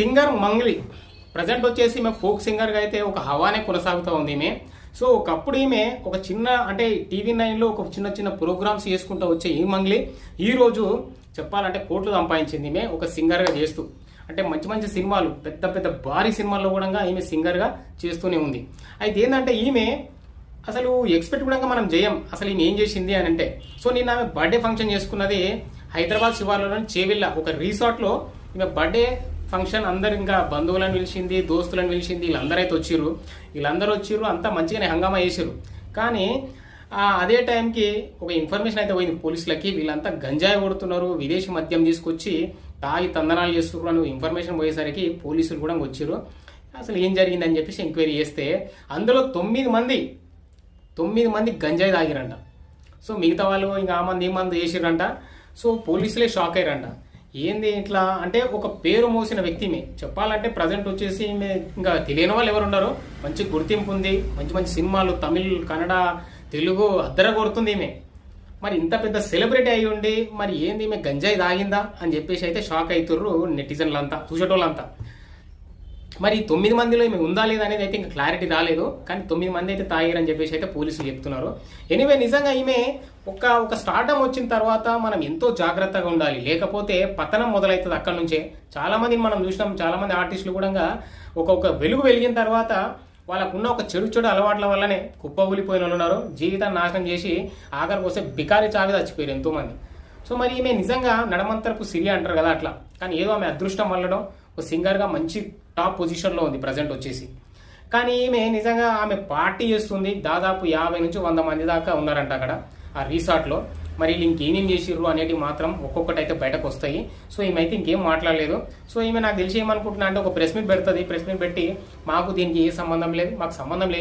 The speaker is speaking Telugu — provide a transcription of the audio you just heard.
సింగర్ మంగ్లీ ప్రజెంట్ వచ్చేసి ఈమె ఫోక్ సింగర్గా అయితే ఒక హవానే కొనసాగుతూ ఉంది ఈమె. సో ఒకప్పుడు ఈమె ఒక చిన్న అంటే టీవీ 9లో ఒక చిన్న చిన్న ప్రోగ్రామ్స్ చేసుకుంటూ వచ్చే ఈ మంగ్లీ ఈ రోజు చెప్పాలంటే కోట్లు సంపాదించింది ఈమె ఒక సింగర్గా చేస్తూ. అంటే మంచి మంచి సినిమాలు పెద్ద పెద్ద భారీ సినిమాల్లో కూడా ఈమె సింగర్గా చేస్తూనే ఉంది. అయితే ఏంటంటే ఈమె అసలు ఎక్స్పెక్ట్ కూడా మనం చేయం అసలు ఈమె ఏం చేసింది అని అంటే. సో నిన్న ఆమె బర్త్డే ఫంక్షన్ చేసుకున్నది హైదరాబాద్ శివార్లోని చేవిల్ల ఒక రిసార్ట్లో. ఈమె బర్త్డే ఫంక్షన్ అందరు ఇంకా బంధువులను పిలిచింది, దోస్తులను పిలిచింది, వీళ్ళందరూ అయితే వచ్చిర్రు అంతా మంచిగానే హంగామా చేసిర్రు. కానీ అదే టైంకి ఒక ఇన్ఫర్మేషన్ అయితే పోయింది పోలీసులకి, వీళ్ళంతా గంజాయి కొడుతున్నారు, విదేశీ మద్యం తీసుకొచ్చి తాగి తందనాలు చేస్తున్నారు ఇన్ఫర్మేషన్ పోయేసరికి పోలీసులు కూడా వచ్చారు. అసలు ఏం జరిగిందని చెప్పేసి ఎంక్వైరీ చేస్తే అందులో 9 మంది గంజాయి తాగిరంట. సో మిగతా వాళ్ళు ఇంకా ఆ మంది ఈ మంది చేసిరంట. సో పోలీసులే షాక్ అయ్యారంట. ఏంది ఇట్లా అంటే ఒక పేరు మోసిన వ్యక్తిమే చెప్పాలంటే ప్రజెంట్ వచ్చేసి ఇంకా తెలియని వాళ్ళు ఎవరు ఉన్నారు, మంచి గుర్తింపు ఉంది, మంచి మంచి సినిమాలు తమిళ్ కన్నడ తెలుగు అద్దర కొడుతుంది ఈమె. మరి ఇంత పెద్ద సెలబ్రిటీ అయి ఉండి మరి ఏంది ఈమె గంజాయి తాగిందా అని చెప్పేసి అయితే షాక్ అవుతుర్రు నెటిజన్లంతా, చూసేటోళ్ళంతా. మరి 9 మందిలో ఈమె ఉందా లేదా అనేది అయితే ఇంకా క్లారిటీ రాలేదు. కానీ 9 మంది అయితే తాగారని చెప్పేసి అయితే పోలీసులు చెప్తున్నారు. ఎనీవే నిజంగా ఈమె ఒక స్టార్టమ్ వచ్చిన తర్వాత మనం ఎంతో జాగ్రత్తగా ఉండాలి, లేకపోతే పతనం మొదలవుతుంది అక్కడ నుంచే. చాలా మందిని మనం చూసినాం, చాలా మంది ఆర్టిస్టులు కూడా ఒక వెలుగు వెలిగిన తర్వాత వాళ్ళకున్న ఒక చెడు అలవాట్ల వల్లనే కుప్పగూలిపోయిన వాళ్ళు ఉన్నారు, జీవితాన్ని నాశనం చేసి ఆఖరికి వస్తే బికారి చావి చచ్చిపోయారు ఎంతో మంది. సో మరి ఈమె నిజంగా నడమంతరపు సిరి అంటారు కదా అట్లా. కానీ ఏదో ఆమె అదృష్టం వల్లనో ఒక సింగర్గా మంచి టాప్ పొజిషన్లో ఉంది ప్రజెంట్ వచ్చేసి. కానీ ఈమె నిజంగా ఆమె పార్టీ చేస్తుంది, దాదాపు 50 నుంచి 100 మంది దాకా ఉన్నారంట అక్కడ ఆ రిసార్ట్లో. మరి వీళ్ళు ఇంకేమేం చేసిర్రు అనేటివి మాత్రం ఒక్కొక్కటి అయితే బయటకు వస్తాయి. సో ఈమె అయితే ఇంకేం మాట్లాడలేదు. సో ఈమె నాకు తెలిసి ఏమనుకుంటున్నా అంటే ఒక ప్రెస్ మీట్ పెడుతుంది, ప్రెస్ మీట్ పెట్టి మాకు దీనికి ఏ సంబంధం లేదు, మాకు సంబంధం లేదు